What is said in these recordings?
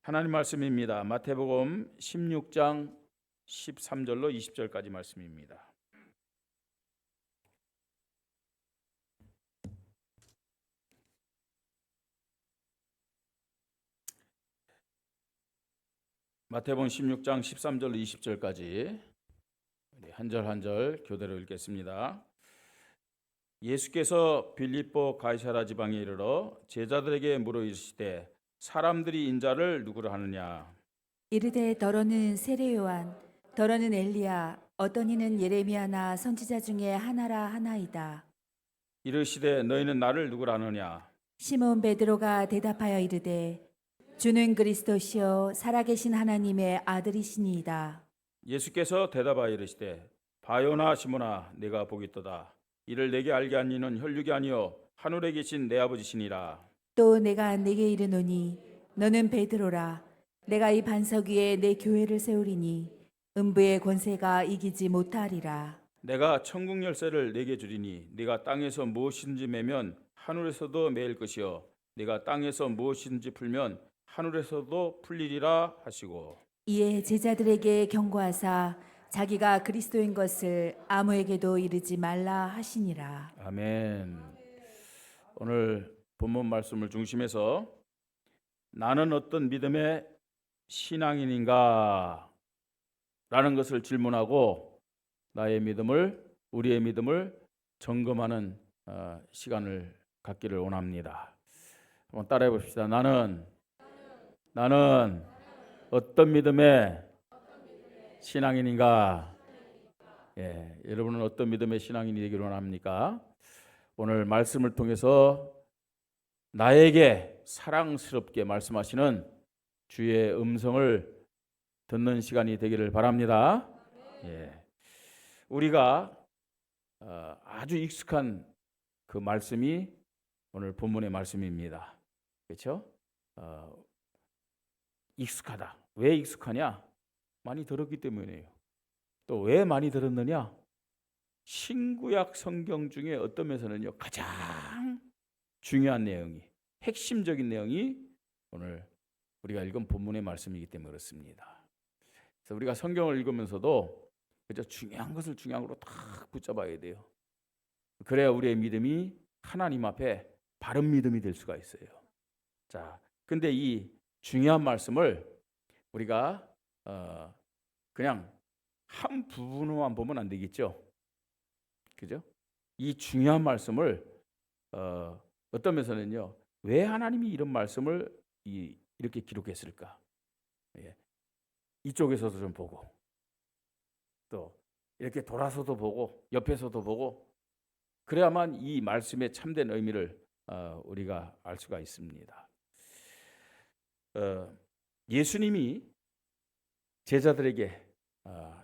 하나님 말씀입니다. 마태복음 16장 13절로 20절까지 말씀입니다. 마태복음 16장 13절로 20절까지 한 절 한 절 교대로 읽겠습니다. 예수께서 빌립보 가이사라 지방에 이르러 제자들에게 물어 이르시되 사람들이 인자를 누구로 하느냐? 이르되 더러는 세례 요한, 더러는 엘리야, 어떤 이는 예레미야나 선지자 중에 하나라 하나이다. 이르시되 너희는 나를 누구로 하느냐? 시몬 베드로가 대답하여 이르되 주는 그리스도시요 살아계신 하나님의 아들이시니이다. 예수께서 대답하여 이르시되 바요나 시몬아 내가 보겠도다. 이를 내게 알게 한 이는 혈육이 아니요 하늘에 계신 내 아버지시니라. 또 내가 네게 이르노니 너는 베드로라. 내가 이 반석 위에 내 교회를 세우리니 음부의 권세가 이기지 못하리라. 내가 천국 열쇠를 내게 주리니 네가 땅에서 무엇이든지 매면 하늘에서도 매일 것이요 네가 땅에서 무엇이든지 풀면 하늘에서도 풀리리라 하시고, 이에 제자들에게 경고하사 자기가 그리스도인 것을 아무에게도 이르지 말라 하시니라. 아멘. 오늘 본문 말씀을 중심해서 나는 어떤 믿음의 신앙인인가 라는 것을 질문하고 나의 믿음을, 우리의 믿음을 점검하는 시간을 갖기를 원합니다. 한번 따라해 봅시다. 나는 어떤 믿음의 신앙인인가? 예, 여러분은 어떤 믿음의 신앙인이 되기를 원합니까? 오늘 말씀을 통해서 나에게 사랑스럽게 말씀하시는 주의 음성을 듣는 시간이 되기를 바랍니다. 예, 우리가 아주 익숙한 그 말씀이 오늘 본문의 말씀입니다. 그렇죠? 익숙하다. 왜 익숙하냐? 많이 들었기 때문이에요. 또 왜 많이 들었느냐? 신구약 성경 중에 어떤 면에서는요 가장 중요한 내용이, 핵심적인 내용이 오늘 우리가 읽은 본문의 말씀이기 때문에 그렇습니다. 그래서 우리가 성경을 읽으면서도 그저 중요한 것을 중요한 걸로 딱 붙잡아야 돼요. 그래야 우리의 믿음이 하나님 앞에 바른 믿음이 될 수가 있어요. 자, 근데 이 중요한 말씀을 우리가 그냥 한 부분으로만 보면 안 되겠죠. 그죠? 이 중요한 말씀을 어떤 면에서는요, 왜 하나님이 이런 말씀을 이렇게 기록했을까? 예. 이쪽에서도 좀 보고, 또 이렇게 돌아서도 보고, 옆에서도 보고, 그래야만 이 말씀의 참된 의미를 우리가 알 수가 있습니다. 예수님이 제자들에게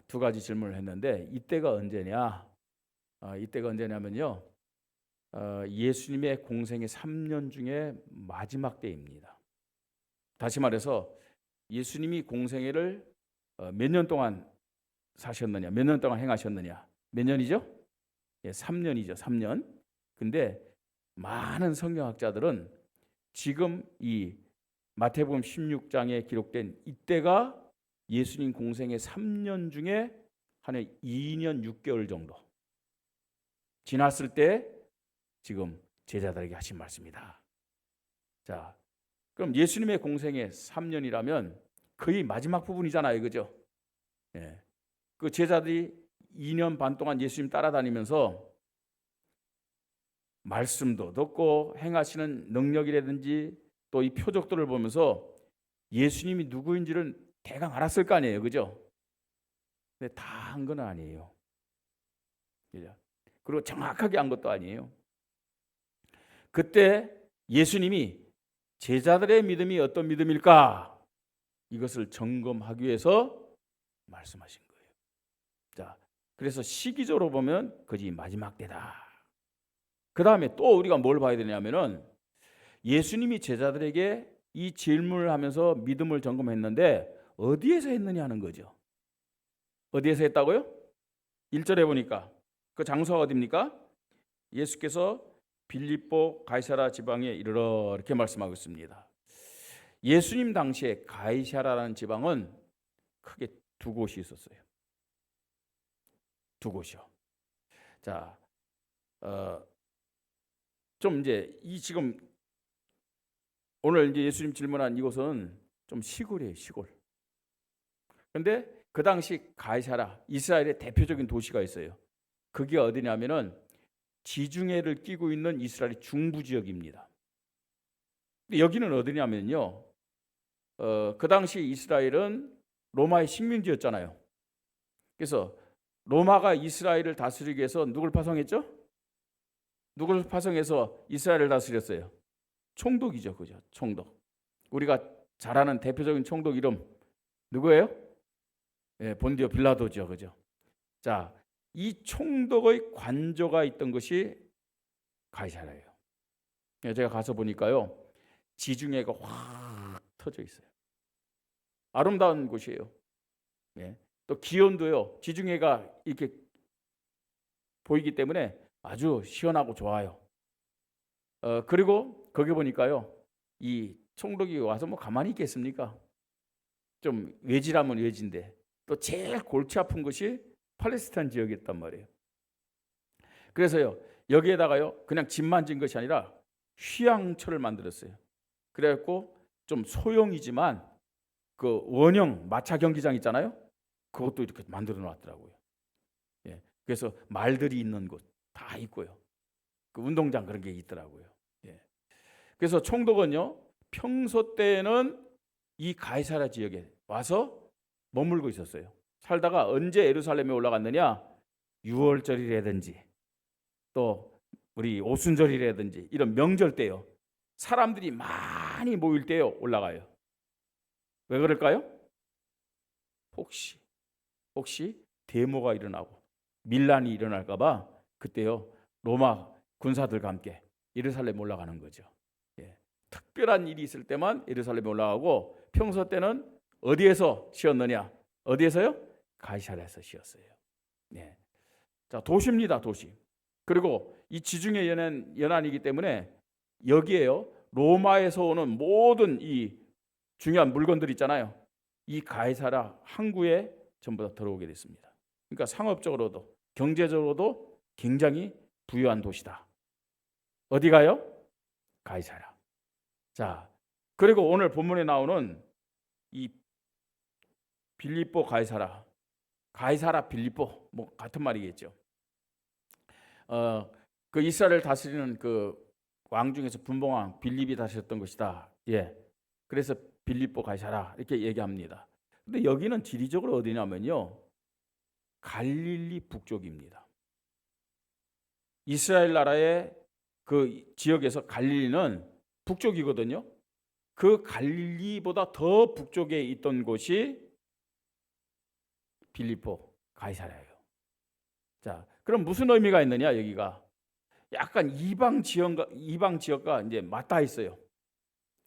두 가지 질문을 했는데 이때가 언제냐? 이때가 언제냐면요, 예수님의 공생의 3년 중에 마지막 때입니다. 다시 말해서 예수님이 공생애를 몇 년 동안 사셨느냐, 몇 년 동안 행하셨느냐, 몇 년이죠? 예, 3년이죠. 3년. 근데 많은 성경학자들은 지금 이 마태복음 16장에 기록된 이때가 예수님 공생의 3년 중에 한 2년 6개월 정도 지났을 때 지금 제자들에게 하신 말씀이다. 자, 그럼 예수님의 공생의 3년이라면 거의 마지막 부분이잖아요. 그죠? 예. 그 제자들이 2년 반 동안 예수님 따라다니면서 말씀도 듣고 행하시는 능력이라든지 또 이 표적들을 보면서 예수님이 누구인지를 대강 알았을 거 아니에요. 그죠? 근데 다 한 건 아니에요. 그죠? 그리고 정확하게 한 것도 아니에요. 그때 예수님이 제자들의 믿음이 어떤 믿음일까? 이것을 점검하기 위해서 말씀하신 거예요. 자, 그래서 시기적으로 보면 그것이 마지막 때다. 그 다음에 또 우리가 뭘 봐야 되냐면은 예수님이 제자들에게 이 질문을 하면서 믿음을 점검했는데 어디에서 했느냐 하는 거죠. 어디에서 했다고요? 1절에 보니까 그 장소가 어디입니까? 예수께서 빌립보 가이사라 지방에 이르러 이렇게 말씀하고 있습니다. 예수님 당시에 가이사라라는 지방은 크게 두 곳이 있었어요. 두 곳이요. 자, 좀 이제 이 지금 오늘 이제 예수님 질문한 이곳은 좀 시골이에요, 시골. 근데 그 당시 가이사라, 이스라엘의 대표적인 도시가 있어요. 그게 어디냐면은 지중해를 끼고 있는 이스라엘의 중부 지역입니다. 근데 여기는 어디냐면요, 그 당시 이스라엘은 로마의 식민지였잖아요. 그래서 로마가 이스라엘을 다스리기 위해서 누굴 파송했죠? 누굴 파송해서 이스라엘을 다스렸어요? 총독이죠, 그죠? 총독. 우리가 잘 아는 대표적인 총독 이름 누구예요? 예, 본디오 빌라도죠, 그죠? 자, 이 총독의 관저가 있던 것이 가이사라예요. 제가 가서 보니까요, 지중해가 확 터져 있어요. 아름다운 곳이에요. 예. 또 기온도요, 지중해가 이렇게 보이기 때문에 아주 시원하고 좋아요. 그리고 거기 보니까요, 이 총독이 와서 뭐 가만히 있겠습니까? 좀 외지라면 외지인데 또 제일 골치 아픈 것이 팔레스타인 지역이었단 말이에요. 그래서요, 여기에다가요, 그냥 집만 진 것이 아니라 휴양처를 만들었어요. 그래갖고 좀 소형이지만 그 원형 마차 경기장 있잖아요. 그것도 이렇게 만들어 놨더라고요. 예, 그래서 말들이 있는 곳 다 있고요. 그 운동장 그런 게 있더라고요. 예. 그래서 총독은요, 평소 때는 이 가이사라 지역에 와서 머물고 있었어요. 살다가 언제 예루살렘에 올라갔느냐? 6월절이라든지 또 우리 오순절이라든지 이런 명절 때요, 사람들이 많이 모일 때요 올라가요. 왜 그럴까요? 혹시 데모가 일어나고 밀란이 일어날까 봐 그때요 로마 군사들과 함께 예루살렘 올라가는 거죠. 예. 특별한 일이 있을 때만 예루살렘에 올라가고 평소 때는 어디에서 쉬었느냐? 어디에서요? 가이사라에서 쉬었어요. 네. 자, 도시입니다, 도시. 그리고 이 지중해 연안이기 때문에 여기에요, 로마에서 오는 모든 이 중요한 물건들 있잖아요. 이 가이사라 항구에 전부 다 들어오게 됐습니다. 그러니까 상업적으로도 경제적으로도 굉장히 부유한 도시다. 어디가요? 가이사라. 자, 그리고 오늘 본문에 나오는 이 빌립보 가이사라, 가이사라 빌립보 뭐 같은 말이겠죠. 그 이스라엘을 다스리는 그 왕 중에서 분봉왕 빌립이 다스렸던 것이다. 예, 그래서 빌립보 가이사라 이렇게 얘기합니다. 근데 여기는 지리적으로 어디냐면요, 갈릴리 북쪽입니다. 이스라엘 나라의 그 지역에서 갈릴리는 북쪽이거든요. 그 갈릴리보다 더 북쪽에 있던 곳이 빌립보 가이사라예요. 자, 그럼 무슨 의미가 있느냐? 여기가 약간 이방 지역과 이제 맞닿아 있어요.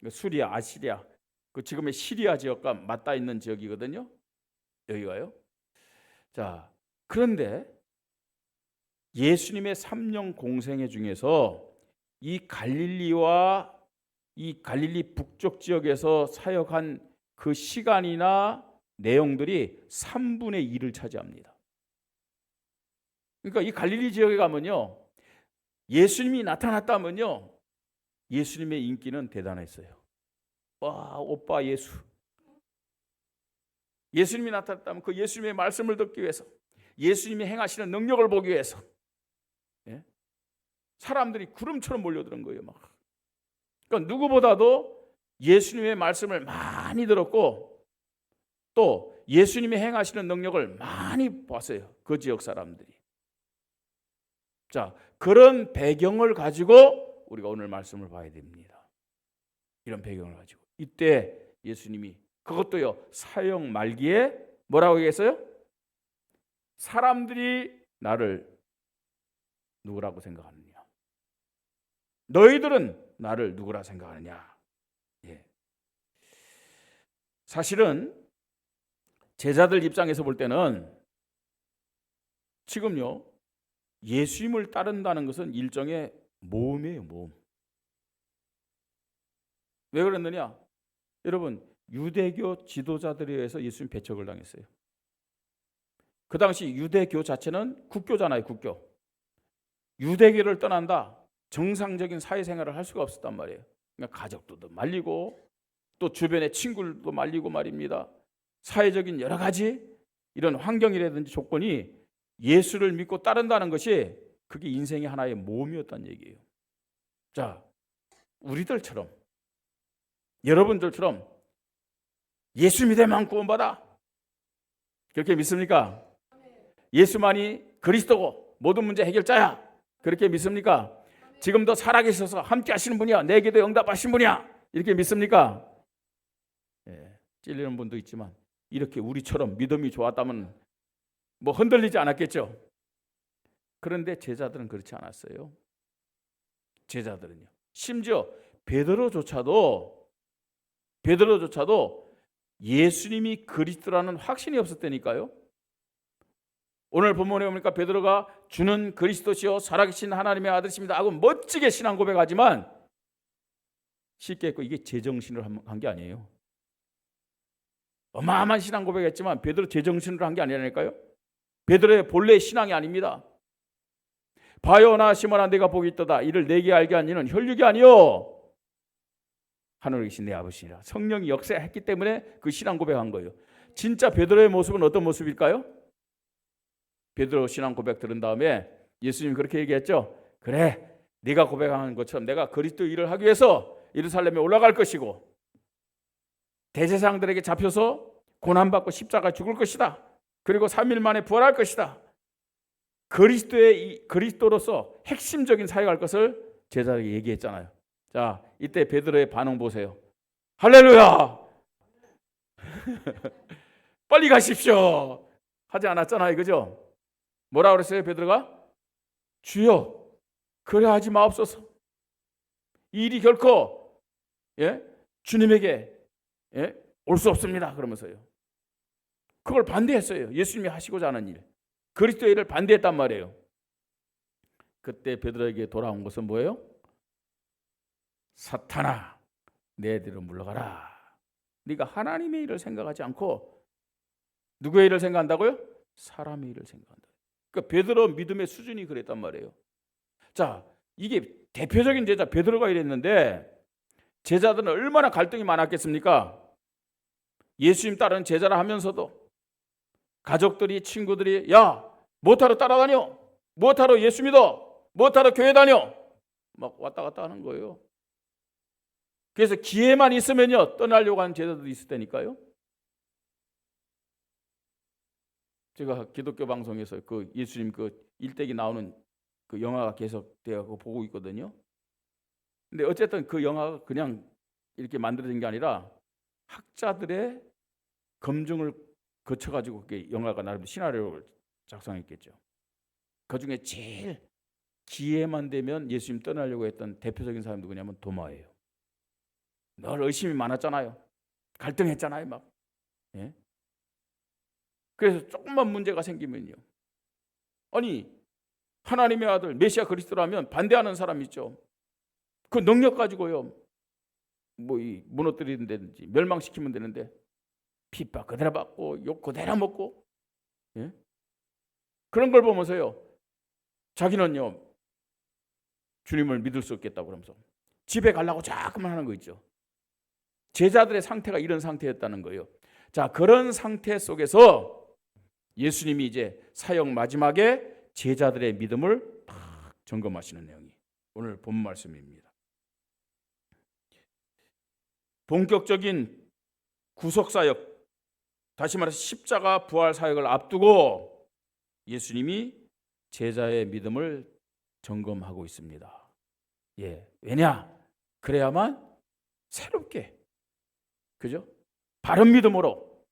수리아, 아시리아, 그 지금의 시리아 지역과 맞닿아 있는 지역이거든요. 여기가요. 자, 그런데 예수님의 3년 공생애 중에서 이 갈릴리와 이 갈릴리 북쪽 지역에서 사역한 그 시간이나 내용들이 3분의 2를 차지합니다. 그러니까 이 갈릴리 지역에 가면요, 예수님이 나타났다면요, 예수님의 인기는 대단했어요. 와, 오빠 예수. 예수님이 나타났다면 그 예수님의 말씀을 듣기 위해서, 예수님이 행하시는 능력을 보기 위해서, 예? 사람들이 구름처럼 몰려드는 거예요. 막. 그러니까 누구보다도 예수님의 말씀을 많이 들었고 또 예수님이 행하시는 능력을 많이 봤어요. 그 지역 사람들이. 자, 그런 배경을 가지고 우리가 오늘 말씀을 봐야 됩니다. 이런 배경을 가지고 이때 예수님이 그것도요, 사역 말기에 뭐라고 얘기했어요? 사람들이 나를 누구라고 생각하느냐? 너희들은 나를 누구라 생각하느냐? 예. 사실은 제자들 입장에서 볼 때는 지금요, 예수님을 따른다는 것은 일종의 모험이에요, 모험. 왜 그랬느냐? 여러분, 유대교 지도자들에 의해서 예수님 배척을 당했어요. 그 당시 유대교 자체는 국교잖아요, 국교. 유대교를 떠난다, 정상적인 사회생활을 할 수가 없었단 말이에요. 그러니까 가족도 말리고 또 주변의 친구들도 말리고 말입니다. 사회적인 여러 가지 이런 환경이라든지 조건이 예수를 믿고 따른다는 것이 그게 인생의 하나의 모험이었다는 얘기예요. 자, 우리들처럼, 여러분들처럼 예수 믿으면 구원받아, 그렇게 믿습니까? 예수만이 그리스도고 모든 문제 해결자야, 그렇게 믿습니까? 지금도 살아계셔서 함께 하시는 분이야, 내 기도에 응답하신 분이야, 이렇게 믿습니까? 찔리는 분도 있지만 이렇게 우리처럼 믿음이 좋았다면 뭐 흔들리지 않았겠죠. 그런데 제자들은 그렇지 않았어요. 제자들은요, 심지어 베드로조차도 예수님이 그리스도라는 확신이 없었다니까요. 오늘 본문에 보니까 베드로가 주는 그리스도시요 살아계신 하나님의 아들이십니다 하고 멋지게 신앙 고백하지만 쉽게 했고, 이게 제정신으로 한 게 아니에요. 어마어마한 신앙 고백했지만 베드로 제정신으로 한 게 아니라니까요. 베드로의 본래 신앙이 아닙니다. 바요나 시몬아, 내가 복이 있도다. 이를 내게 알게 한 이는 혈육이 아니요 하늘에 계신 내 아버지니라. 성령이 역사했기 때문에 그 신앙 고백한 거예요. 진짜 베드로의 모습은 어떤 모습일까요? 베드로 신앙 고백 들은 다음에 예수님이 그렇게 얘기했죠. 그래, 네가 고백한 것처럼 내가 그리스도 일을 하기 위해서 예루살렘에 올라갈 것이고 대제사장들에게 잡혀서 고난받고 십자가 죽을 것이다. 그리고 3일 만에 부활할 것이다. 그리스도로서 핵심적인 사역할 것을 제자에게 얘기했잖아요. 자, 이때 베드로의 반응 보세요. 할렐루야! 빨리 가십시오! 하지 않았잖아요, 그죠? 뭐라 그랬어요, 베드로가? 주여, 그래 하지 마옵소서. 이 일이 결코 주님에게 올 수 없습니다. 그러면서요, 그걸 반대했어요. 예수님이 하시고자 하는 일, 그리스도의 일을 반대했단 말이에요. 그때 베드로에게 돌아온 것은 뭐예요? 사탄아, 내 뒤로 물러가라. 네가 하나님의 일을 생각하지 않고 누구의 일을 생각한다고요? 사람의 일을 생각한다. 그러니까 베드로 믿음의 수준이 그랬단 말이에요. 자, 이게 대표적인 제자 베드로가 이랬는데 제자들은 얼마나 갈등이 많았겠습니까? 예수님 따르는 제자라 하면서도 가족들이, 친구들이 야, 뭐하러 따라다녀? 뭐하러 예수 믿어? 뭐하러 교회 다녀? 막 왔다 갔다 하는 거예요. 그래서 기회만 있으면요 떠나려고 하는 제자들도 있을 테니까요. 제가 기독교 방송에서 그 예수님 그 일대기 나오는 그 영화가 계속 되고 보고 있거든요. 근데 어쨌든 그 영화가 그냥 이렇게 만들어진 게 아니라 학자들의 검증을 거쳐가지고 그게 영화가 나름 시나리오를 작성했겠죠. 그 중에 제일 기회만 되면 예수님 떠나려고 했던 대표적인 사람이 누구냐면 도마예요. 늘 의심이 많았잖아요. 갈등했잖아요, 막. 그래서 조금만 문제가 생기면요, 아니 하나님의 아들 메시아 그리스도라면 반대하는 사람 있죠. 그 능력 가지고요, 뭐 이 무너뜨리는데든지 멸망시키면 되는데 핍박 그대로 받고 욕 그대로 먹고, 그런 걸 보면서요, 자기는요 주님을 믿을 수 없겠다고 그러면서 집에 가려고 자꾸만 하는 거 있죠. 제자들의 상태가 이런 상태였다는 거예요. 자, 그런 상태 속에서 예수님이 이제 사역 마지막에 제자들의 믿음을 딱 점검하시는 내용이 오늘 본 말씀입니다. 본격적인 구속사역, 다시 말해서 십자가 부활 사역을 앞두고 예수님이 제자의 믿음을 점검하고 있습니다. 왜냐? 그래야만 새롭게, 그죠? 바른 믿음으로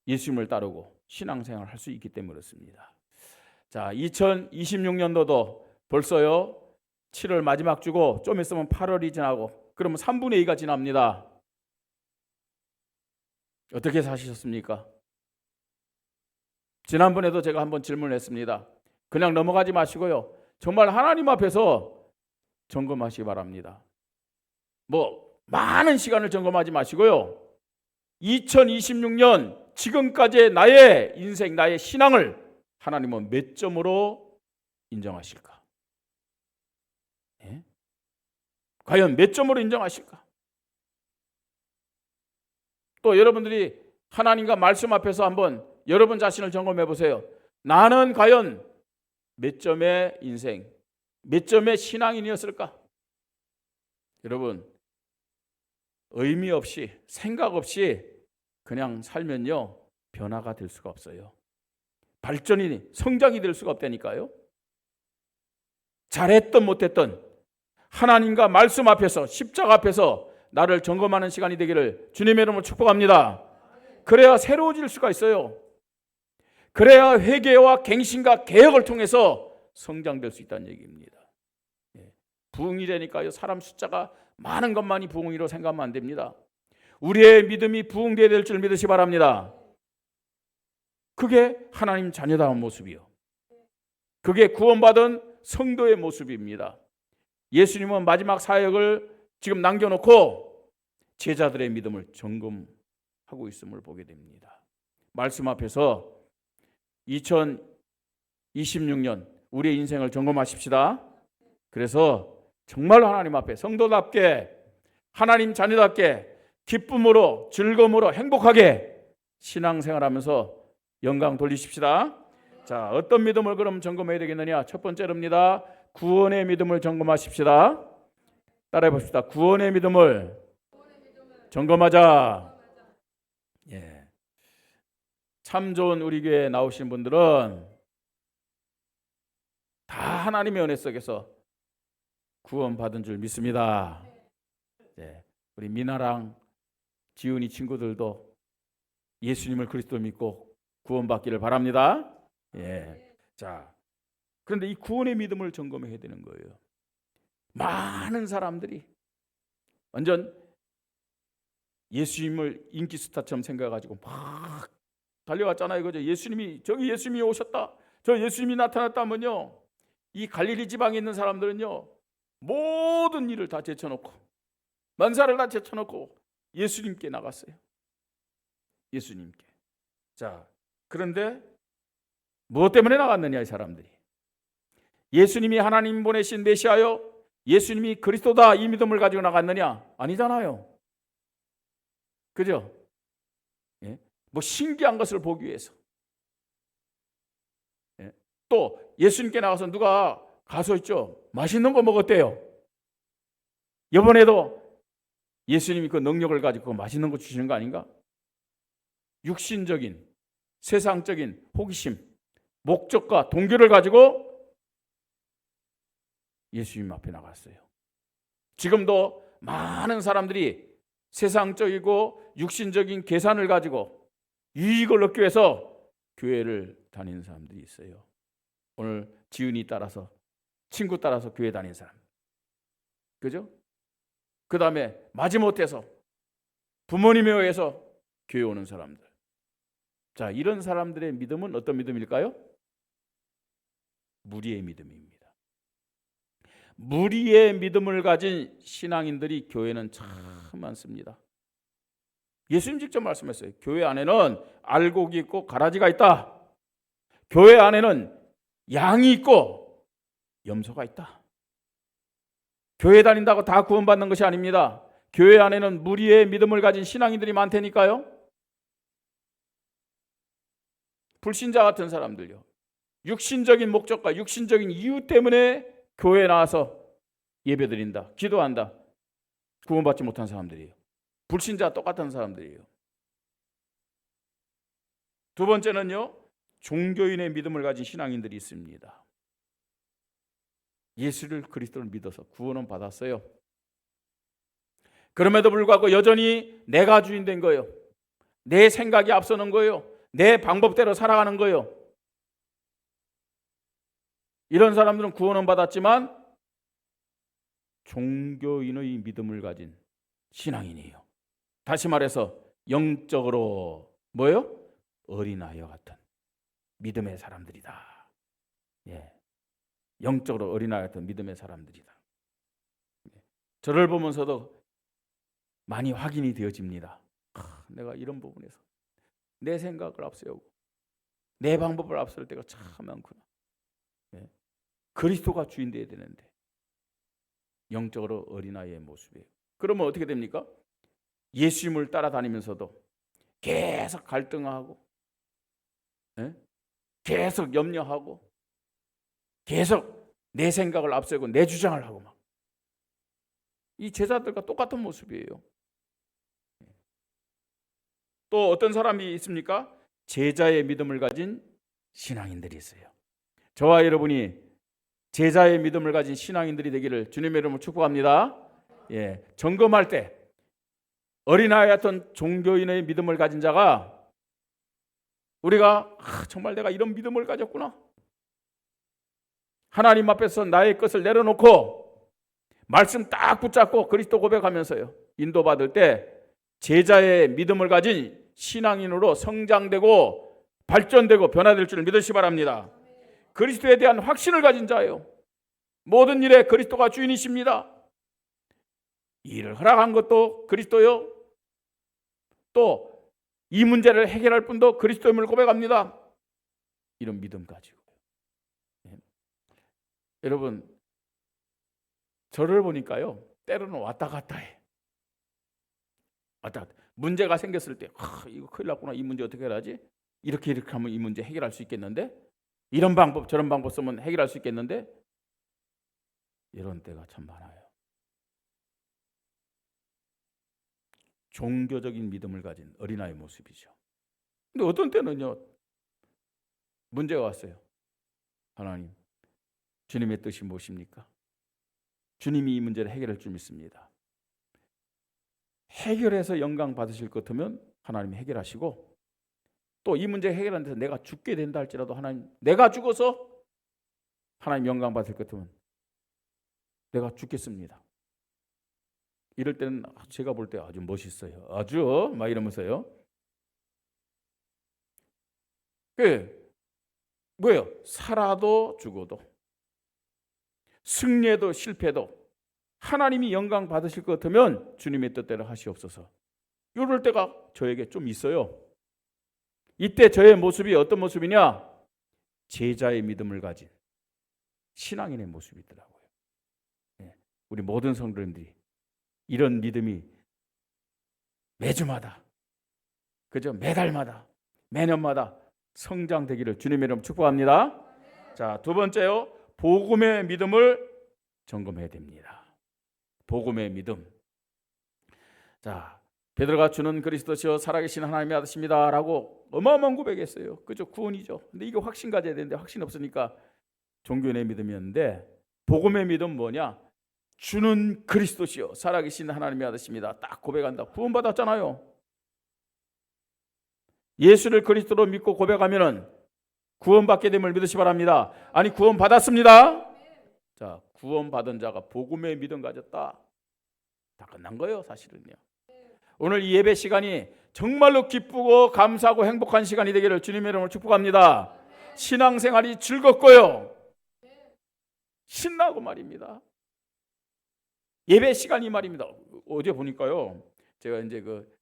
예수님을 따르고 신앙생활을 할 수 있기 때문에 그렇습니다. 자, 2026년도도 벌써요 7월 마지막 주고 좀 있으면 8월이 지나고 그러면 3분의 2가 지납니다. 어떻게 사셨습니까? 지난번에도 제가 한번 질문을 했습니다. 그냥 넘어가지 마시고요, 정말 하나님 앞에서 점검하시기 바랍니다. 뭐 많은 시간을 점검하지 마시고요, 2026년 지금까지의 나의 인생, 나의 신앙을 하나님은 몇 점으로 인정하실까? 예? 과연 몇 점으로 인정하실까? 또 여러분들이 하나님과 말씀 앞에서 한번 여러분 자신을 점검해 보세요. 나는 과연 몇 점의 인생, 몇 점의 신앙인이었을까? 여러분, 의미 없이, 생각 없이 그냥 살면요, 변화가 될 수가 없어요. 발전이, 성장이 될 수가 없다니까요. 잘했던 못했던 하나님과 말씀 앞에서, 십자가 앞에서 나를 점검하는 시간이 되기를 주님의 이름으로 축복합니다. 그래야 새로워질 수가 있어요. 그래야 회개와 갱신과 개혁을 통해서 성장될 수 있다는 얘기입니다. 부흥이라니까요, 사람 숫자가 많은 것만이 부흥이라고 생각하면 안 됩니다. 우리의 믿음이 부흥되어야 될 줄 믿으시 바랍니다. 그게 하나님 자녀다운 모습이요, 그게 구원받은 성도의 모습입니다. 예수님은 마지막 사역을 지금 남겨놓고 제자들의 믿음을 점검하고 있음을 보게 됩니다. 말씀 앞에서 2026년 우리의 인생을 점검하십시다. 그래서 정말 하나님 앞에 성도답게, 하나님 자녀답게 기쁨으로, 즐거움으로, 행복하게 신앙생활하면서 영광 돌리십시다. 자, 어떤 믿음을 그럼 점검해야 되겠느냐? 첫 번째로입니다. 구원의 믿음을 점검하십시다. 따라해 봅시다. 구원의 믿음을 점검하자. 예. 참 좋은 우리 교회에 나오신 분들은 다 하나님의 은혜 속에서 구원받은 줄 믿습니다. 예. 우리 미나랑 지훈이 친구들도 예수님을 그리스도 믿고 구원받기를 바랍니다. 예. 자, 그런데 이 구원의 믿음을 점검해야 되는 거예요. 많은 사람들이 완전 예수님을 인기 스타처럼 생각해가지고 막 달려갔잖아요, 이거죠. 예수님이, 저기 예수님이 오셨다, 저 예수님이 나타났다면요, 이 갈릴리 지방에 있는 사람들은요, 모든 일을 다 제쳐놓고, 만사를 다 제쳐놓고 예수님께 나갔어요. 예수님께. 자, 그런데 무엇 때문에 나갔느냐, 이 사람들이. 예수님이 하나님 보내신 메시아요, 예수님이 그리스도다, 이 믿음을 가지고 나갔느냐? 아니잖아요. 그죠? 예? 뭐 신기한 것을 보기 위해서. 예? 또 예수님께 나가서 누가 가서 있죠, 맛있는 거 먹었대요. 이번에도 예수님이 그 능력을 가지고 맛있는 거 주시는 거 아닌가? 육신적인, 세상적인 호기심, 목적과 동기를 가지고 예수님 앞에 나갔어요. 지금도 많은 사람들이 세상적이고 육신적인 계산을 가지고 유익을 얻기 위해서 교회를 다니는 사람들이 있어요. 오늘 지은이 따라서, 친구 따라서 교회 다니는 사람, 그죠? 그 다음에 마지못해서 부모님에 의해서 교회 오는 사람들. 자, 이런 사람들의 믿음은 어떤 믿음일까요? 무리의 믿음입니다. 무리의 믿음을 가진 신앙인들이 교회는 참 많습니다. 예수님 직접 말씀했어요. 교회 안에는 알곡이 있고 가라지가 있다. 교회 안에는 양이 있고 염소가 있다. 교회 다닌다고 다 구원받는 것이 아닙니다. 교회 안에는 무리의 믿음을 가진 신앙인들이 많다니까요. 불신자 같은 사람들요, 육신적인 목적과 육신적인 이유 때문에 교회에 나와서 예배드린다, 기도한다, 구원받지 못한 사람들이에요. 불신자와 똑같은 사람들이에요. 두 번째는요, 종교인의 믿음을 가진 신앙인들이 있습니다. 예수를, 그리스도를 믿어서 구원은 받았어요. 그럼에도 불구하고 여전히 내가 주인 된 거예요. 내 생각이 앞서는 거예요. 내 방법대로 살아가는 거예요. 이런 사람들은 구원은 받았지만 종교인의 믿음을 가진 신앙인이에요. 다시 말해서 영적으로 뭐예요? 어린아이와 같은 믿음의 사람들이다. 예, 영적으로 어린아이 같은 믿음의 사람들이다. 저를 보면서도 많이 확인이 되어집니다. 내가 이런 부분에서 내 생각을 앞세우고 내 방법을 앞세울 때가 참 많구나. 예. 그리스도가 주인 되어야 되는데 영적으로 어린아이의 모습이에요. 그러면 어떻게 됩니까? 예수님을 따라다니면서도 계속 갈등하고, 예? 계속 염려하고, 계속 내 생각을 앞세우고 내 주장을 하고 막. 이 제자들과 똑같은 모습이에요. 또 어떤 사람이 있습니까? 제자의 믿음을 가진 신앙인들이 있어요. 저와 여러분이 제자의 믿음을 가진 신앙인들이 되기를 주님의 이름으로 축복합니다. 예, 점검할 때 어린아이 같은 종교인의 믿음을 가진 자가 우리가 정말 내가 이런 믿음을 가졌구나. 하나님 앞에서 나의 것을 내려놓고 말씀 딱 붙잡고 그리스도 고백하면서요. 인도받을 때 제자의 믿음을 가진 신앙인으로 성장되고 발전되고 변화될 줄 믿으시 바랍니다. 그리스도에 대한 확신을 가진 자예요. 모든 일에 그리스도가 주인이십니다. 일을 허락한 것도 그리스도요. 또 이 문제를 해결할 분도 그리스도임을 고백합니다. 이런 믿음 가지고. 여러분, 저를 보니까요, 때로는 왔다 갔다 해. 왔다 갔다. 문제가 생겼을 때, 이거 큰일 났구나. 이 문제 어떻게 해야지? 이렇게 하면 이 문제 해결할 수 있겠는데? 이런 방법, 저런 방법 쓰면 해결할 수 있겠는데? 이런 때가 참 많아요. 종교적인 믿음을 가진 어린아이 모습이죠. 근데 어떤 때는요, 문제가 왔어요. 하나님, 주님의 뜻이 무엇입니까? 주님이 이 문제를 해결할 줄 믿습니다. 해결해서 영광 받으실 것 같으면 하나님이 해결하시고, 또 이 문제 해결하는 데서 내가 죽게 된다 할지라도 하나님, 내가 죽어서 하나님 영광 받을 것 같으면 내가 죽겠습니다. 이럴 때는 제가 볼 때 아주 멋있어요. 아주 막 이러면서요. 뭐예요? 살아도 죽어도 승리해도 실패도 하나님이 영광 받으실 것 같으면 주님의 뜻대로 하시옵소서. 이럴 때가 저에게 좀 있어요. 이때 저의 모습이 어떤 모습이냐? 제자의 믿음을 가진 신앙인의 모습이더라고요. 우리 모든 성도님들이 이런 믿음이 매주마다, 그죠? 매달마다, 매년마다 성장되기를 주님의 이름으로 축복합니다. 자, 두 번째요. 복음의 믿음을 점검해야 됩니다. 복음의 믿음. 자, 베드로가 주는 그리스도시요 살아계신 하나님의 아들이십니다라고 어마어마한 고백했어요. 그죠? 구원이죠. 근데 이게 확신 가져야 되는데 확신 없으니까 종교인의 믿음이었는데, 복음의 믿음 뭐냐? 주는 그리스도시요 살아계신 하나님의 아들이십니다. 딱 고백한다. 구원받았잖아요. 예수를 그리스도로 믿고 고백하면은 구원받게 됨을 믿으시 바랍니다. 아니, 구원받았습니다. 자, 구원받은 자가 복음의 믿음 가졌다. 다 끝난 거예요, 사실은요. 오늘 이 예배 시간이 정말로 기쁘고 감사하고 행복한 시간이 되기를 주님의 이름으로 축복합니다. 신앙생활이 즐겁고요, 신나고 말입니다. 예배 시간이 말입니다. 어제 보니까요, 제가 이제 그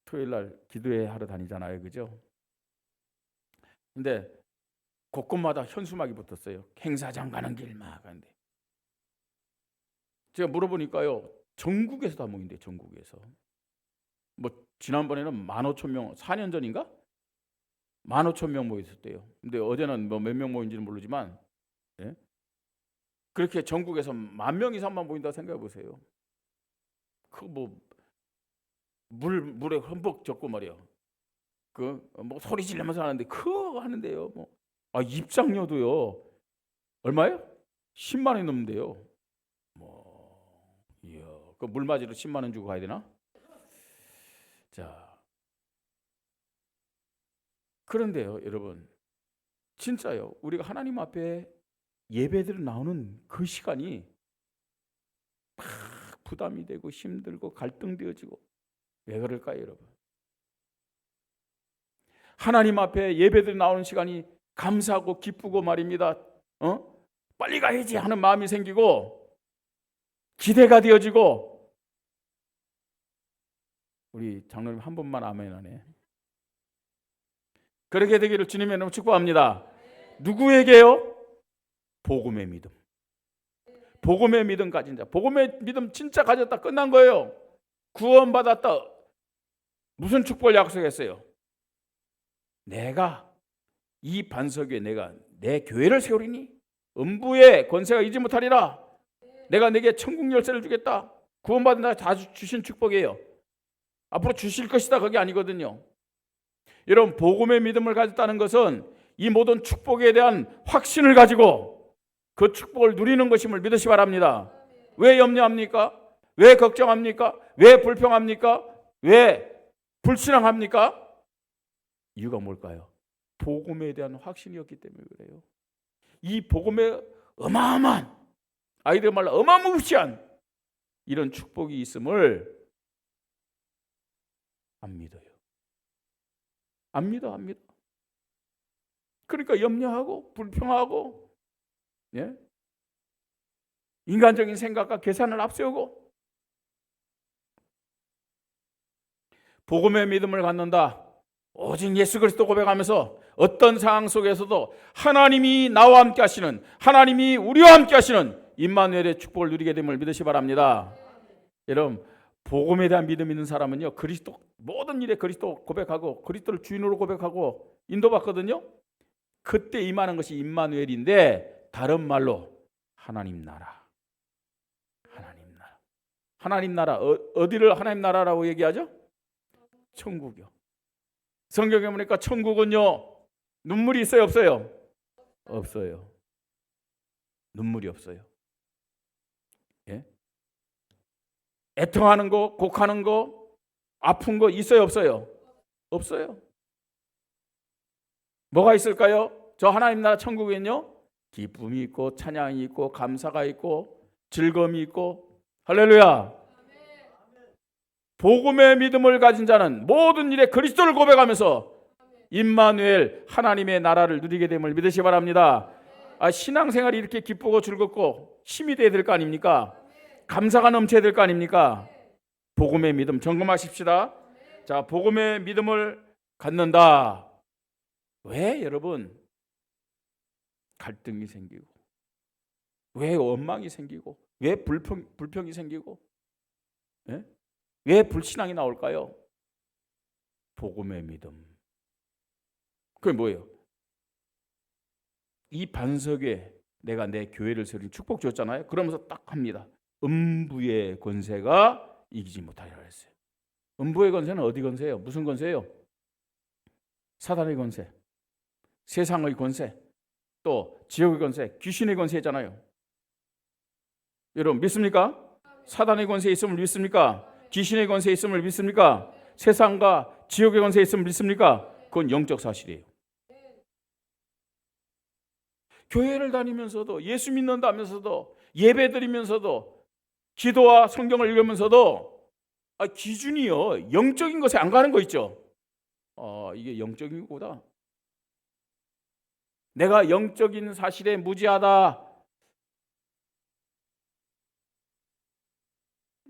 토요일 날 기도회 하러 다니잖아요, 그죠? 근데 곳곳마다 현수막이 붙었어요. 행사장 가는 길 막 하는데, 제가 물어보니까요, 전국에서 다 모인대. 전국에서. 뭐 지난번에는 15,000명, 4년 전인가? 15,000명 모였었대요. 근데 어제는 뭐 몇 명 모인지는 모르지만, 예? 그렇게 전국에서 10,000명 이상만 모인다 생각해 보세요. 그 뭐 물에 흠뻑 젖고 말이야. 그 뭐 소리 지르면서 하는데 그거 하는데요. 뭐 입장료도요. 얼마예요? 10만 원이 넘는데요. 뭐 이야, 그 물 맞이로 10만 원 주고 가야 되나? 자, 그런데요, 여러분, 진짜요. 우리가 하나님 앞에 예배드려 나오는 그 시간이 막 부담이 되고 힘들고 갈등되어지고, 왜 그럴까요, 여러분? 하나님 앞에 예배드려 나오는 시간이 감사하고 기쁘고 말입니다. 빨리 가야지 하는 마음이 생기고 기대가 되어지고, 우리 장로님 한 번만 아멘 하네. 그렇게 되기를 주님의 이름으로 축복합니다. 누구에게요? 복음의 믿음. 복음의 믿음 가진 자. 복음의 믿음 진짜 가졌다 끝난 거예요. 구원받았다. 무슨 축복을 약속했어요? 내가 이 반석 위에 내가 내 교회를 세우리니 음부의 권세가 이지 못하리라. 내가 내게 천국 열쇠를 주겠다. 구원받은 자 다 주신 축복이에요. 앞으로 주실 것이다 그게 아니거든요. 여러분 복음의 믿음을 가졌다는 것은 이 모든 축복에 대한 확신을 가지고 그 축복을 누리는 것임을 믿으시 바랍니다. 왜 염려합니까? 왜 걱정합니까? 왜 불평합니까? 왜 불신앙합니까? 이유가 뭘까요? 복음에 대한 확신이었기 때문에 그래요. 이 복음에 어마어마한 아이들 말로 어마무시한 이런 축복이 있음을 안 믿어요. 안 믿어. 그러니까 염려하고 불평하고 예? 인간적인 생각과 계산을 앞세우고 복음의 믿음을 갖는다. 오직 예수 그리스도 고백하면서 어떤 상황 속에서도 하나님이 나와 함께 하시는 하나님이 우리와 함께 하시는 임마누엘의 축복을 누리게 됨을 믿으시 바랍니다. 여러분 복음에 대한 믿음 있는 사람은요 그리스도 모든 일에 그리스도 고백하고 그리스도를 주인으로 고백하고 인도받거든요. 그때 임하는 것이 임마누엘인데 다른 말로 하나님 나라. 하나님 나라 어디를 하나님 나라라고 얘기하죠? 천국이요. 성경에 보니까 천국은요 눈물이 있어요 없어요? 없어요. 눈물이 없어요. 예? 애통하는 거, 곡하는 거, 아픈 거 있어요 없어요? 없어요. 뭐가 있을까요? 저 하나님 나라 천국에는요 기쁨이 있고 찬양이 있고 감사가 있고 즐거움이 있고 할렐루야. 복음의 믿음을 가진 자는 모든 일에 그리스도를 고백하면서 임마누엘 하나님의 나라를 누리게 됨을 믿으시 바랍니다. 신앙생활이 이렇게 기쁘고 즐겁고 힘이 돼야 될 거 아닙니까? 감사가 넘쳐야 될 거 아닙니까? 복음의 믿음 점검하십시다. 자, 복음의 믿음을 갖는다. 왜 여러분 갈등이 생기고 왜 원망이 생기고 왜 불평이 생기고 예? 왜 불신앙이 나올까요? 복음의 믿음. 그게 뭐예요? 이 반석에 내가 내 교회를 세우니 축복 줬잖아요. 그러면서 딱 합니다. 음부의 권세가 이기지 못하리라 했어요. 음부의 권세는 어디 권세예요? 무슨 권세예요? 사단의 권세, 세상의 권세, 또 지옥의 권세, 귀신의 권세잖아요. 여러분 믿습니까? 사단의 권세에 있음을 믿습니까? 귀신의 권세에 있음을 믿습니까? 세상과 지옥의 권세에 있음을 믿습니까? 그건 영적 사실이에요. 교회를 다니면서도 예수 믿는다면서도 예배드리면서도 기도와 성경을 읽으면서도 기준이요 영적인 것에 안 가는 거 있죠. 이게 영적인 거다. 내가 영적인 사실에 무지하다.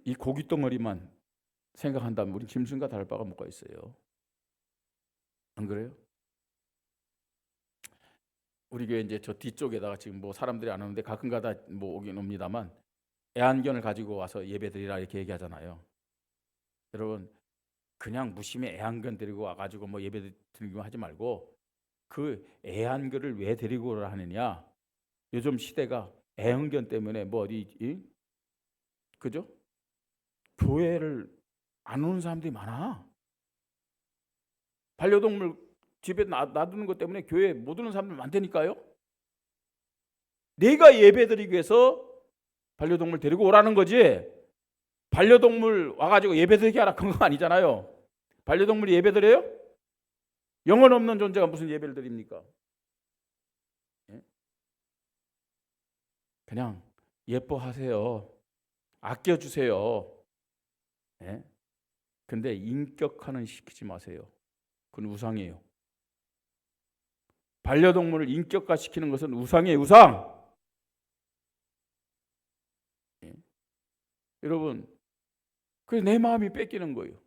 이 고기 덩어리만 생각한다면 우리 짐승과 다를 바가 뭐가 있어요? 안 그래요? 우리 교회 이제 저 뒤쪽에다가 지금 뭐 사람들이 안 오는데 가끔가다 뭐 오긴 옵니다만 애완견을 가지고 와서 예배드리라 이렇게 얘기하잖아요. 여러분 그냥 무심히 애완견 데리고 와가지고 뭐 예배드리기만 하지 말고 그 애완견을 왜 데리고 하느냐? 요즘 시대가 애완견 때문에 뭐 어디 그죠? 교회를 안 오는 사람들이 많아. 반려동물 집에 놔두는 것 때문에 교회 못 오는 사람들 많다니까요. 내가 예배드리기 위해서 반려동물 데리고 오라는 거지 반려동물 와가지고 예배드리게 하라 그런 거 아니잖아요. 반려동물이 예배드려요? 영혼 없는 존재가 무슨 예배를 드립니까? 그냥 예뻐하세요. 아껴주세요. 근데 인격화는 시키지 마세요. 그건 우상이에요. 반려동물을 인격화시키는 것은 우상이에요. 우상. 여러분 그래서 내 마음이 뺏기는 거예요.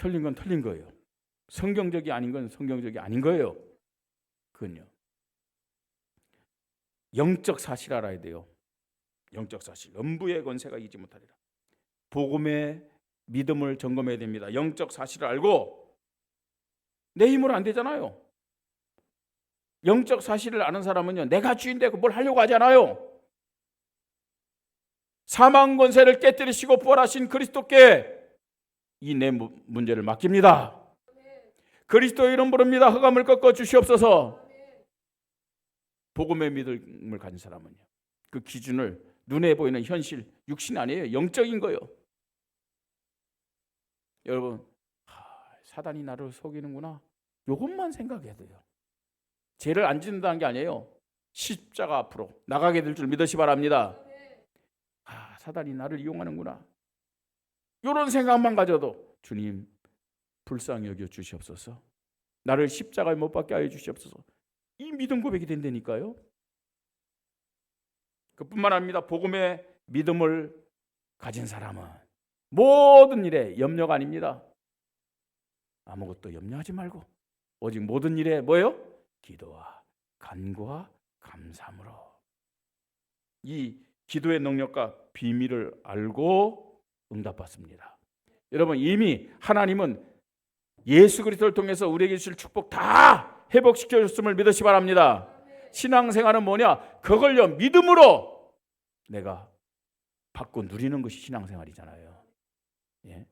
틀린 건 틀린 거예요. 성경적이 아닌 건 성경적이 아닌 거예요. 그건요. 영적 사실 알아야 돼요. 영적 사실. 음부의 권세가 이기지 못하리라. 복음의 믿음을 점검해야 됩니다. 영적 사실을 알고 내 힘으로 안 되잖아요. 영적 사실을 아는 사람은요, 내가 주인 되고 뭘 하려고 하지 않아요. 사망 권세를 깨뜨리시고 부활하신 그리스도께 이 내 문제를 맡깁니다. 그리스도의 이름 부릅니다. 흑암을 꺾어 주시옵소서. 복음의 믿음을 가진 사람은요, 그 기준을 눈에 보이는 현실, 육신 아니에요. 영적인 거예요. 여러분, 사단이 나를 속이는구나. 이것만 생각해도 돼요. 죄를 안 짓는다는 게 아니에요. 십자가 앞으로 나가게 될 줄 믿으시 바랍니다. 사단이 나를 이용하는구나. 이런 생각만 가져도 주님 불쌍히 여겨 주시옵소서. 나를 십자가에 못 박게 하여 주시옵소서. 이 믿음 고백이 된다니까요. 그뿐만 아닙니다. 복음의 믿음을 가진 사람은 모든 일에 염려가 아닙니다. 아무것도 염려하지 말고 오직 모든 일에 뭐예요? 기도와 간구와 감사함으로. 이 기도의 능력과 비밀을 알고 응답받습니다. 여러분, 이미 하나님은 예수 그리스도를 통해서 우리에게 주실 축복 다 회복시켜 줬음을 믿으시 바랍니다. 신앙생활은 뭐냐? 그걸요, 믿음으로 내가 받고 누리는 것이 신앙생활이잖아요. 예?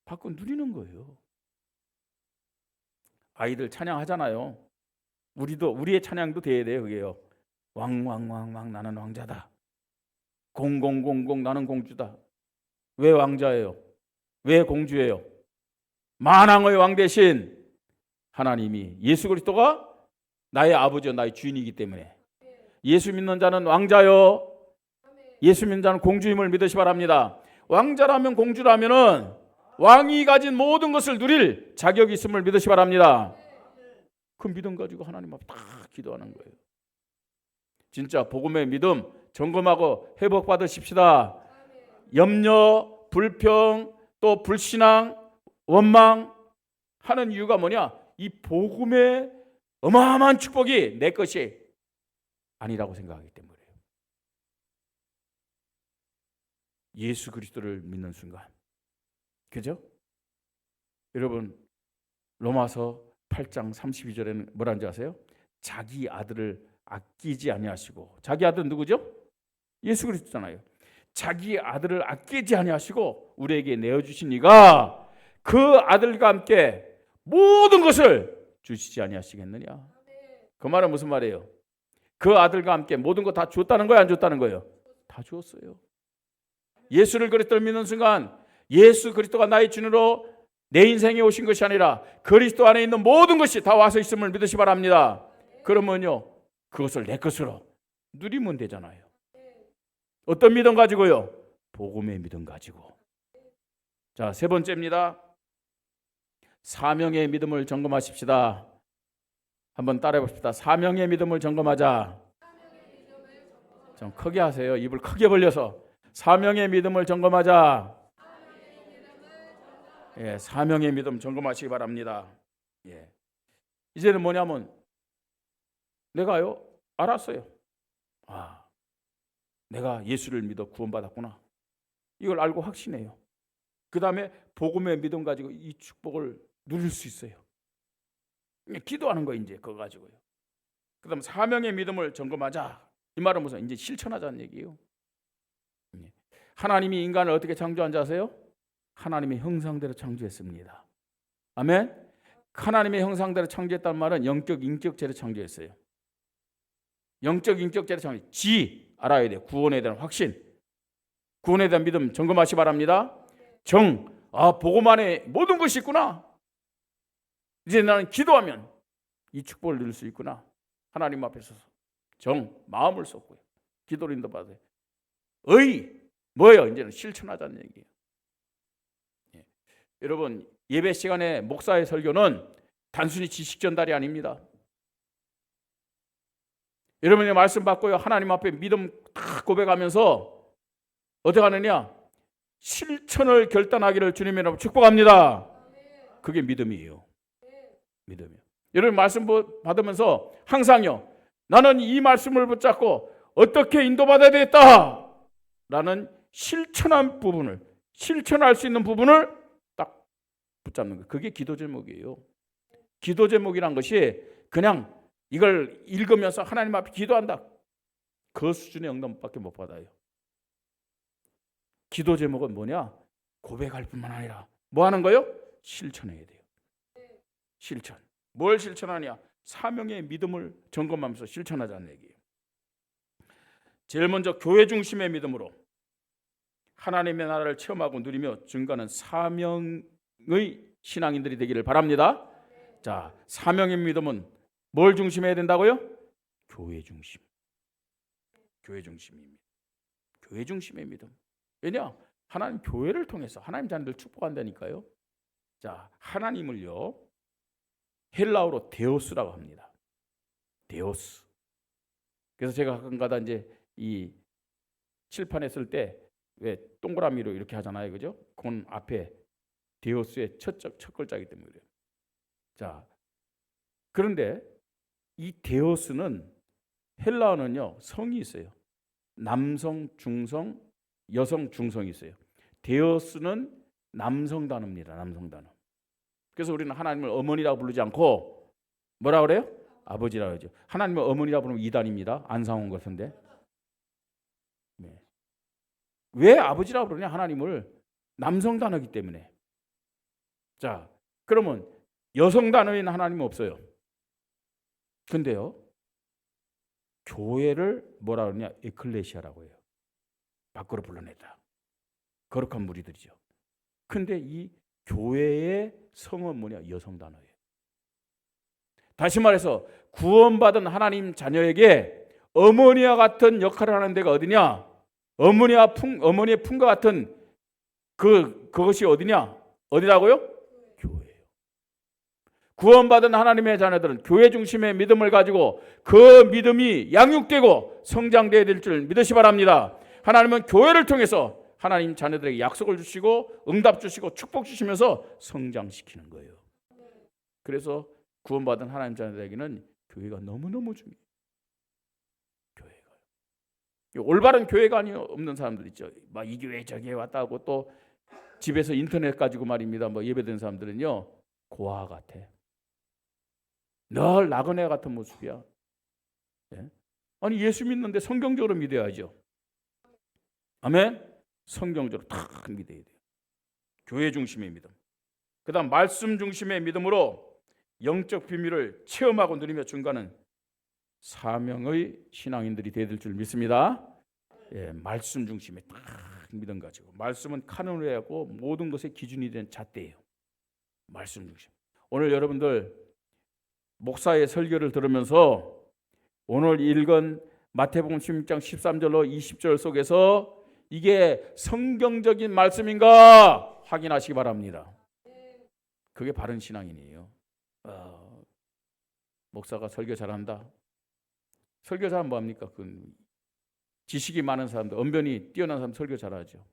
받고 누리는 거예요. 아이들 찬양하잖아요. 우리의 찬양도 돼야 돼요. 그게요. 왕왕왕왕 나는 왕자다. 공공공공 나는 공주다. 왜 왕자예요? 왜 공주예요? 만왕의 왕 대신 하나님이 예수 그리스도가 나의 아버지요 나의 주인이기 때문에 예수 믿는 자는 왕자요, 예수 믿는 자는 공주임을 믿으시 바랍니다. 왕자라면 공주라면은 왕이 가진 모든 것을 누릴 자격이 있음을 믿으시 바랍니다. 그 믿음 가지고 하나님 앞에 다 기도하는 거예요. 진짜 복음의 믿음 점검하고 회복받으십시다. 염려, 불평, 또 불신앙, 원망 하는 이유가 뭐냐? 이 복음의 어마어마한 축복이 내 것이 아니라고 생각하기 때문이에요. 예수 그리스도를 믿는 순간, 그죠? 여러분, 로마서 8장 32절에는 뭐라는지 아세요? 자기 아들을 아끼지 아니하시고, 자기 아들은 누구죠? 예수 그리스도잖아요. 자기 아들을 아끼지 아니하시고 우리에게 내어주신 이가 그 아들과 함께 모든 것을 주시지 아니하시겠느냐. 그 말은 무슨 말이에요? 그 아들과 함께 모든 것 다 줬다는 거예요, 안 줬다는 거예요? 다 주었어요. 예수를 그리스도를 믿는 순간 예수 그리스도가 나의 주인으로 내 인생에 오신 것이 아니라 그리스도 안에 있는 모든 것이 다 와서 있음을 믿으시 바랍니다. 그러면요, 그것을 내 것으로 누리면 되잖아요. 어떤 믿음 가지고요? 복음의 믿음 가지고. 자, 세 번째입니다. 사명의 믿음을 점검하십시다. 한번 따라해 봅시다. 사명의 믿음을 점검하자. 좀 크게 하세요. 입을 크게 벌려서. 사명의 믿음을 점검하자. 예, 사명의 믿음 점검하시기 바랍니다. 예. 이제는 뭐냐면 내가요 알았어요. 내가 예수를 믿어 구원받았구나. 이걸 알고 확신해요. 그 다음에 복음의 믿음 가지고 이 축복을 누릴 수 있어요. 기도하는 거 이제 그거 가지고요. 그 다음 사명의 믿음을 점검하자. 이 말은 무슨 이제 실천하자는 얘기예요. 하나님이 인간을 어떻게 창조한 줄 아세요? 하나님의 형상대로 창조했습니다. 아멘. 하나님의 형상대로 창조했다는 말은 영적 인격체로 창조했어요. 영적 인격체로 창조. 지 알아야 돼요. 구원에 대한 확신, 구원에 대한 믿음 점검하시 바랍니다. 정, 복음 안에 모든 것이 있구나. 이제 나는 기도하면 이 축복을 누릴 수 있구나. 하나님 앞에 서서 정, 마음을 쏟고요. 기도를 인도받아요. 의, 뭐예요? 이제는 실천하자는 얘기예요. 예. 여러분, 예배 시간에 목사의 설교는 단순히 지식 전달이 아닙니다. 여러분의 말씀 받고요, 하나님 앞에 믿음 다 고백하면서 어떻게 하느냐? 실천을 결단하기를 주님의 이름으로 축복합니다. 그게 믿음이에요. 믿음이요. 여러분 말씀 받으면서 항상요, 나는 이 말씀을 붙잡고 어떻게 인도받아야 되겠다 라는 실천할 수 있는 부분을 딱 붙잡는 거예요. 그게 기도 제목이에요. 기도 제목이란 것이 그냥 이걸 읽으면서 하나님 앞에 기도한다, 그 수준의 응답밖에 못 받아요. 기도 제목은 뭐냐? 고백할 뿐만 아니라 뭐 하는 거예요? 실천해야 돼요. 실천. 뭘 실천하냐? 사명의 믿음을 점검하면서 실천하자는 얘기예요. 제일 먼저 교회 중심의 믿음으로 하나님의 나라를 체험하고 누리며 증거하는 사명의 신앙인들이 되기를 바랍니다. 자, 사명의 믿음은 뭘 중심해야 된다고요? 교회 중심. 교회 중심입니다. 교회 중심의 믿음. 왜냐? 하나님 교회를 통해서 하나님 자녀들 축복한다니까요. 자, 하나님을요, 헬라어로 데오스라고 합니다. 데오스. 그래서 제가 가끔가다 이제 이 칠판에 쓸 때 왜 동그라미로 이렇게 하잖아요, 그죠? 그건 앞에 데오스의 첫 글자이기 때문에 그래요. 자, 그런데 이 데오스는 헬라어는요, 성이 있어요. 남성, 중성, 여성, 중성이 있어요. 데오스는 남성 단어입니다. 남성 단어. 그래서 우리는 하나님을 어머니라고 부르지 않고 뭐라 그래요? 아버지라고 하죠. 하나님을 어머니라고 부르면 이단입니다. 안상훈 같은데. 네. 왜 아버지라고 부르냐? 하나님을 남성 단어이기 때문에. 자, 그러면 여성 단어인 하나님은 없어요. 근데요, 교회를 뭐라 그러냐? 에클레시아라고 해요. 밖으로 불러냈다. 거룩한 무리들이죠. 근데 이 교회의 성은 뭐냐? 여성 단어예요. 다시 말해서 구원받은 하나님 자녀에게 어머니와 같은 역할을 하는 데가 어디냐? 어머니의 품과 같은 그것이 어디냐? 어디라고요? 교회예요. 구원받은 하나님의 자녀들은 교회 중심의 믿음을 가지고 그 믿음이 양육되고 성장되어야 될 줄 믿으시 바랍니다. 하나님은 교회를 통해서 하나님 자녀들에게 약속을 주시고 응답 주시고 축복 주시면서 성장시키는 거예요. 그래서 구원받은 하나님 자녀들에게는 교회가 너무너무 중요해요. 교회가. 올바른 교회가 없는 사람들 있죠. 막 이 교회 저 교회 왔다 하고 또 집에서 인터넷 가지고 말입니다. 뭐 예배드리는 사람들은요, 고아 같아. 늘 나그네 같은 모습이야. 예? 아니 예수 믿는데 성경적으로 믿어야죠. 아멘. 성경적으로 탁 믿어야 돼요. 교회 중심의 믿음. 그다음 말씀 중심의 믿음으로 영적 비밀을 체험하고 누리며 증거하는 사명의 신앙인들이 되어야 될 줄 믿습니다. 예, 말씀 중심의 딱 믿음 가지고. 말씀은 카노니하고 모든 것의 기준이 된 잣대예요. 말씀 중심. 오늘 여러분들 목사의 설교를 들으면서 오늘 읽은 마태복음 16장 13절로 20절 속에서 이게 성경적인 말씀인가 확인하시기 바랍니다. 그게 바른 신앙인이에요. 목사가 설교 잘한다. 설교 잘하면 뭐합니까? 지식이 많은 사람들, 언변이 뛰어난 사람 설교 잘하죠.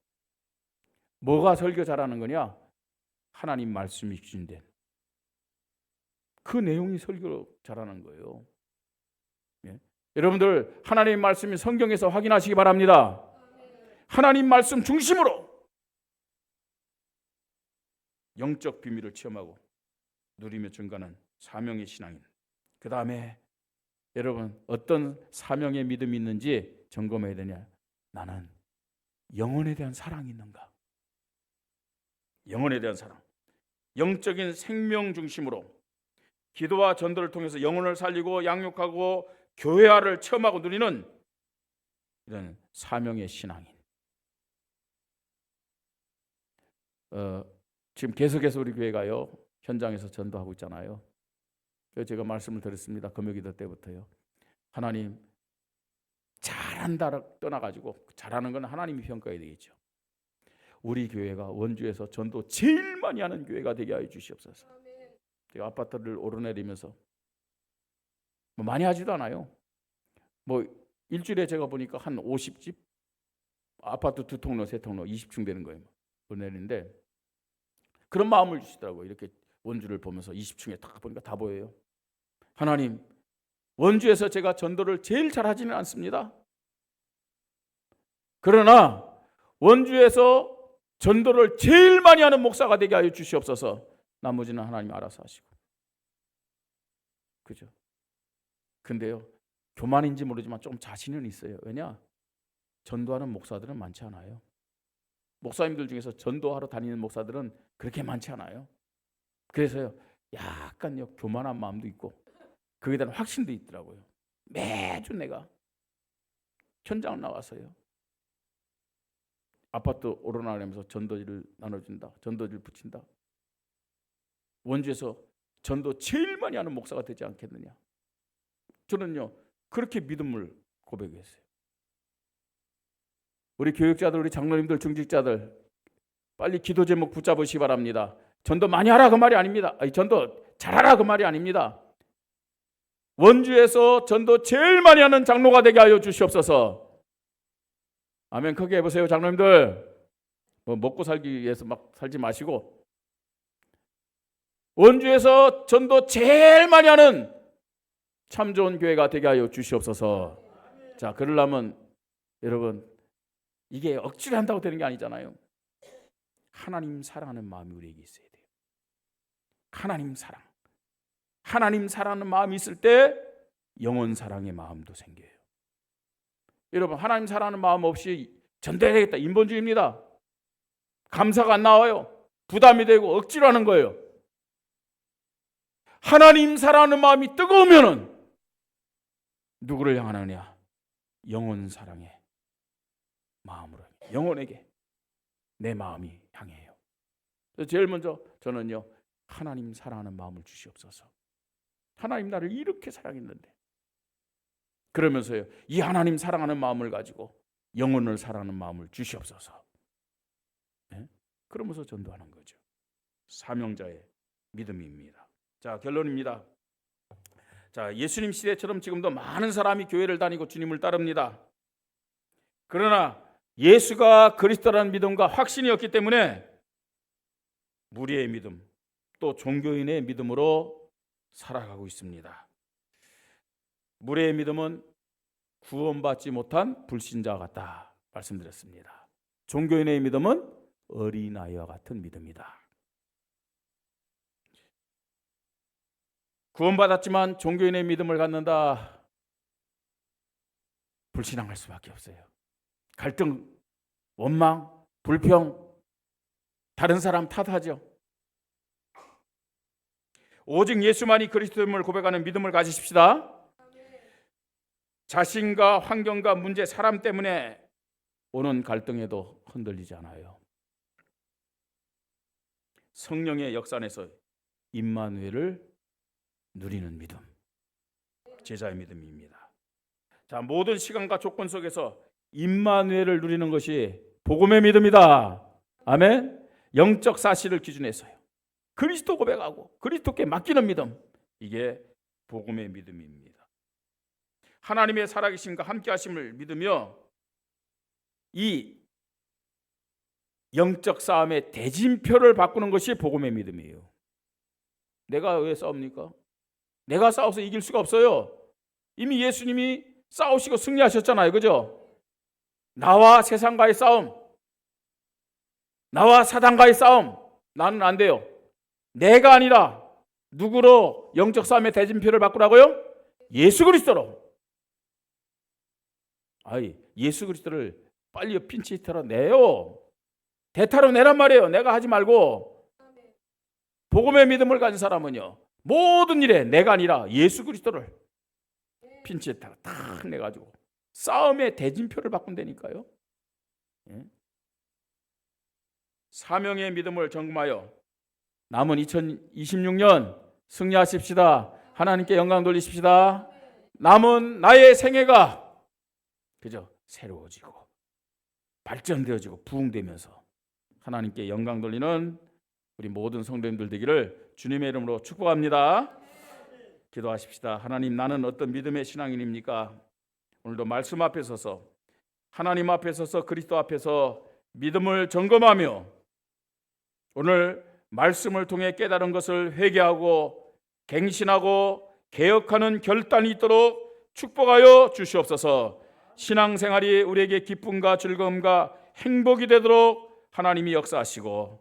뭐가 설교 잘하는 거냐? 하나님 말씀이 기준된 그 내용이 설교 잘하는 거예요. 예? 여러분들 하나님 말씀이 성경에서 확인하시기 바랍니다. 하나님 말씀 중심으로 영적 비밀을 체험하고 누리며 증거하는 사명의 신앙인. 그 다음에 여러분 어떤 사명의 믿음이 있는지 점검해야 되냐? 나는 영혼에 대한 사랑이 있는가? 영혼에 대한 사랑. 영적인 생명 중심으로 기도와 전도를 통해서 영혼을 살리고 양육하고 교회화를 체험하고 누리는 이런 사명의 신앙인. 지금 계속해서 우리 교회가요 현장에서 전도하고 있잖아요. 그래서 제가 말씀을 드렸습니다. 금요기도 때부터요. 하나님 잘한다 떠나가지고 잘하는 건 하나님이 평가해야 되겠죠. 우리 교회가 원주에서 전도 제일 많이 하는 교회가 되게 하여 주시옵소서. 제가 아파트를 오르내리면서 뭐 많이 하지도 않아요. 뭐 일주일에 제가 보니까 한 50집 아파트 2통로 3통로 20층 되는 거예요. 은혜인데 그런 마음을 주시더라고요. 이렇게 원주를 보면서 20층에 딱 보니까 다 보여요. 하나님, 원주에서 제가 전도를 제일 잘하지는 않습니다. 그러나 원주에서 전도를 제일 많이 하는 목사가 되게 하여 주시옵소서. 나머지는 하나님 알아서 하시고. 그죠? 근데요, 교만인지 모르지만 좀 자신은 있어요. 왜냐? 전도하는 목사들은 많지 않아요. 목사님들 중에서 전도하러 다니는 목사들은 그렇게 많지 않아요. 그래서요, 약간요 교만한 마음도 있고 거기에 대한 확신도 있더라고요. 매주 내가 현장 나와서요, 아파트 오르나가면서 전도지를 나눠준다, 전도지를 붙인다. 원주에서 전도 제일 많이 하는 목사가 되지 않겠느냐. 저는요 그렇게 믿음을 고백했어요. 우리 교육자들, 우리 장로님들, 중직자들 빨리 기도 제목 붙잡으시기 바랍니다. 전도 많이 하라 그 말이 아닙니다. 전도 잘하라 그 말이 아닙니다. 원주에서 전도 제일 많이 하는 장로가 되게 하여 주시옵소서. 아멘. 크게 해보세요. 장로님들, 뭐 먹고 살기 위해서 막 살지 마시고 원주에서 전도 제일 많이 하는 참 좋은 교회가 되게 하여 주시옵소서. 자, 그러려면 여러분 이게 억지로 한다고 되는 게 아니잖아요. 하나님 사랑하는 마음이 우리에게 있어야 돼요. 하나님 사랑. 하나님 사랑하는 마음이 있을 때 영혼 사랑의 마음도 생겨요. 여러분, 하나님 사랑하는 마음 없이 전도해야 되겠다, 인본주의입니다. 감사가 안 나와요. 부담이 되고 억지로 하는 거예요. 하나님 사랑하는 마음이 뜨거우면은 누구를 향하느냐? 영혼 사랑의 마음으로, 영혼에게 내 마음이 향해요. 그래서 제일 먼저 저는요, 하나님 사랑하는 마음을 주시옵소서. 하나님 나를 이렇게 사랑했는데, 그러면서요 이 하나님 사랑하는 마음을 가지고 영혼을 사랑하는 마음을 주시옵소서. 네? 그러면서 전도하는 거죠. 사명자의 믿음입니다. 자, 결론입니다. 자, 예수님 시대처럼 지금도 많은 사람이 교회를 다니고 주님을 따릅니다. 그러나 예수가 그리스도라는 믿음과 확신이 없기 때문에 무리의 믿음, 또 종교인의 믿음으로 살아가고 있습니다. 무리의 믿음은 구원받지 못한 불신자 같다 말씀드렸습니다. 종교인의 믿음은 어린아이와 같은 믿음이다. 구원받았지만 종교인의 믿음을 갖는다, 불신앙할 수밖에 없어요. 갈등, 원망, 불평, 다른 사람 탓하죠. 오직 예수만이 그리스도임을 고백하는 믿음을 가지십시다. 자신과 환경과 문제, 사람 때문에 오는 갈등에도 흔들리지 않아요. 성령의 역사 안에서 임마누엘을 누리는 믿음, 제자의 믿음입니다. 자, 모든 시간과 조건 속에서 임마누엘을 누리는 것이 복음의 믿음이다. 아멘. 영적 사실을 기준해서요, 그리스도 고백하고 그리스도께 맡기는 믿음, 이게 복음의 믿음입니다. 하나님의 살아계심과 함께하심을 믿으며 이 영적 싸움의 대진표를 바꾸는 것이 복음의 믿음이에요. 내가 왜 싸웁니까? 내가 싸워서 이길 수가 없어요. 이미 예수님이 싸우시고 승리하셨잖아요. 그죠? 나와 세상과의 싸움, 나와 사단과의 싸움, 나는 안 돼요. 내가 아니라 누구로 영적 싸움의 대진표를 바꾸라고요? 예수 그리스도로. 예수 그리스도를 빨리 핀치히터로 내요. 대타로 내란 말이에요. 내가 하지 말고. 복음의 믿음을 가진 사람은요, 모든 일에 내가 아니라 예수 그리스도를 핀치히터로 딱 내가지고 싸움의 대진표를 바꾼다니까요. 사명의 믿음을 점검하여 남은 2026년 승리하십시다. 하나님께 영광 돌리십시다. 남은 나의 생애가 그죠? 새로워지고 발전되어지고 부흥되면서 하나님께 영광 돌리는 우리 모든 성도님들 되기를 주님의 이름으로 축복합니다. 기도하십시다. 하나님, 나는 어떤 믿음의 신앙인입니까? 오늘도 말씀 앞에 서서, 하나님 앞에 서서, 그리스도 앞에서 믿음을 점검하며 오늘 말씀을 통해 깨달은 것을 회개하고 갱신하고 개혁하는 결단이 있도록 축복하여 주시옵소서. 신앙생활이 우리에게 기쁨과 즐거움과 행복이 되도록 하나님이 역사하시고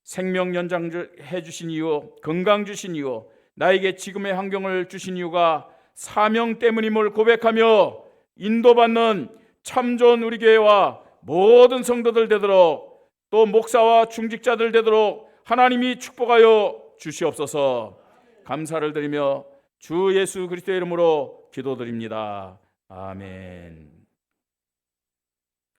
생명 연장해 주신 이유, 건강 주신 이유, 나에게 지금의 환경을 주신 이유가 사명 때문임을 고백하며 인도받는 참 좋은 우리 교회와 모든 성도들 되도록, 또 목사와 중직자들 되도록 하나님이 축복하여 주시옵소서. 감사를 드리며 주 예수 그리스도의 이름으로 기도드립니다. 아멘.